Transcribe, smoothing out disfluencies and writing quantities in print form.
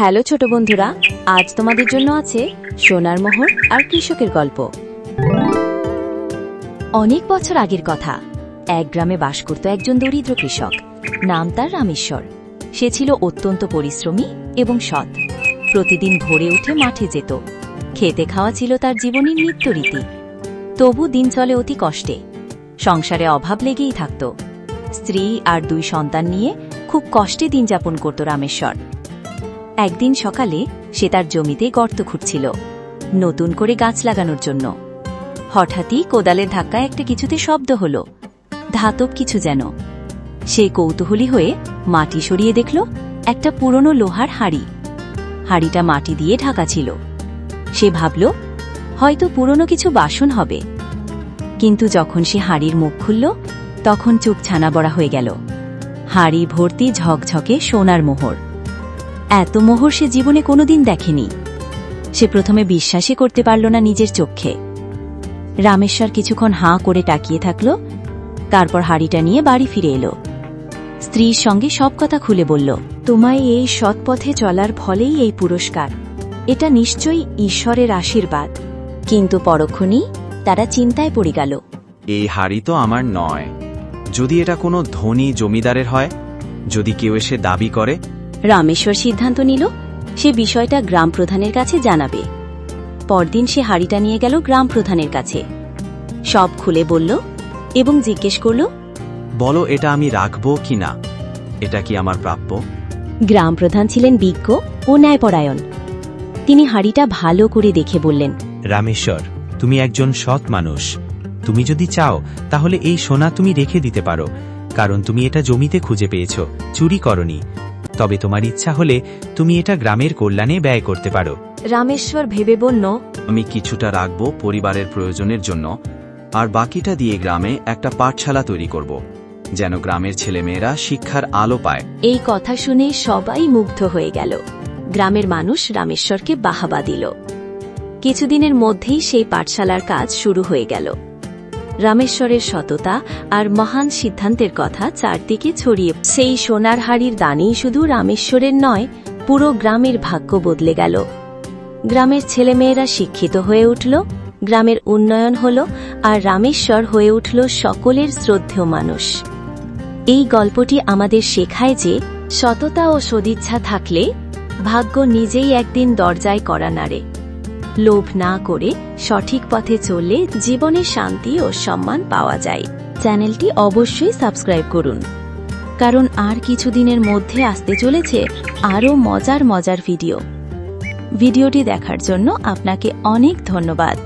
Hello ছোট বন্ধুরা, আজ তোমাদের জন্য আছে সোনার মোহর আর কৃষকের গল্প। অনেক বছর আগের কথা, এক গ্রামে বাস করত একজন দরিদ্র কৃষক। নাম তার রামেশ্বর। সে ছিল অত্যন্ত পরিশ্রমী এবং সৎ। প্রতিদিন ভোরে উঠে মাঠে যেত। খেতে খাওয়া ছিল তার জীবনের নিত্যরীতি। তবু দিন চলে অতি কষ্টে। সংসারে অভাব লেগেই থাকত। স্ত্রী আর 2 সন্তান নিয়ে খুব কষ্টে দিন যাপন করত রামেশ্বর। একদিন সকালে সে তার জমিতে গর্ত খুঁড়ছিল, নতুন করে গাছ লাগানোর জন্য। হঠাৎই কোদালের ধাক্কায় একটা কিছুতে শব্দ হল, ধাতব কিছু যেন। সে কৌতূহলী হয়ে মাটি সরিয়ে দেখল একটা পুরনো লোহার হাঁড়ি। হাঁড়িটা মাটি দিয়ে ঢাকা ছিল। সে ভাবল হয়তো পুরনো কিছু বাসন হবে। কিন্তু যখন সে হাঁড়ির মুখ খুলল, তখন চোখ ছানাবড়া হয়ে গেল। হাঁড়ি ভর্তি ঝকঝকে সোনার মোহর। এত মোহর সে জীবনে কোনোদিন দেখেনি। সে প্রথমে বিশ্বাসই করতে পারল না নিজের চোখে। রামেশ্বর কিছুক্ষণ হাঁ করে তাকিয়ে থাকল, তারপর হাঁড়িটা নিয়ে বাড়ি ফিরে এলো। স্ত্রীর সঙ্গে সব কথা খুলে বলল, তোমায় এই সৎ পথে চলার ফলেই এই পুরস্কার। এটা নিশ্চয়ই ঈশ্বরের আশীর্বাদ। কিন্তু পরক্ষণেই তারা চিন্তায় পড়ে গেল। এই হাঁড়ি তো আমার নয়। যদি এটা কোনো ধনী জমিদারের হয়, যদি কেউ এসে দাবি করে। রামেশ্বর সিদ্ধান্ত নিল সে বিষয়টা গ্রাম প্রধানের কাছে জানাবে। পরদিন সে হাঁড়িটা নিয়ে গেল গ্রাম প্রধানের কাছে। সব খুলে বলল এবং জিজ্ঞেস করল, বলো এটা আমি রাখবো কি না? এটা কি আমার প্রাপ্য? গ্রাম প্রধান ছিলেন বিজ্ঞ ও ন্যায়পরায়ণ। তিনি হাঁড়িটা ভালো করে দেখে বললেন, রামেশ্বর, তুমি একজন সৎ মানুষ। তুমি যদি চাও তাহলে এই সোনা তুমি রেখে দিতে পারো, কারণ তুমি এটা জমিতে খুঁজে পেয়েছ, চুরি করনি। তবে তোমার ইচ্ছা হলে তুমি এটা গ্রামের কল্যাণে ব্যয় করতে পারো। রামেশ্বর ভেবে বলল, আমি কিছুটা রাখবো পরিবারের প্রয়োজনের জন্য, আর বাকিটা দিয়ে গ্রামে একটা পাঠশালা তৈরি করব, যেন গ্রামের ছেলেমেয়েরা শিক্ষার আলো পায়। এই কথা শুনে সবাই মুগ্ধ হয়ে গেল। গ্রামের মানুষ রামেশ্বরকে বাহাবা দিল। কিছুদিনের মধ্যেই সেই পাঠশালার কাজ শুরু হয়ে গেল। রামেশ্বরের সততা আর মহান সিদ্ধান্তের কথা চারদিকে ছড়িয়ে। সেই সোনার হাঁড়ির দানেই শুধু রামেশ্বরের নয়, পুরো গ্রামের ভাগ্য বদলে গেল। গ্রামের ছেলেমেয়েরা শিক্ষিত হয়ে উঠল, গ্রামের উন্নয়ন হল, আর রামেশ্বর হয়ে উঠল সকলের শ্রদ্ধেয় মানুষ। এই গল্পটি আমাদের শেখায় যে সততা ও সদিচ্ছা থাকলে ভাগ্য নিজেই একদিন দরজায় কড়া নাড়ে। লোভ না করে সঠিক পথে চললে জীবনে শান্তি ও সম্মান পাওয়া যায়। চ্যানেলটি অবশ্যই সাবস্ক্রাইব করুন, কারণ আর কিছুদিনের মধ্যে আসতে চলেছে আরও মজার ভিডিওটি দেখার জন্য আপনাকে অনেক ধন্যবাদ।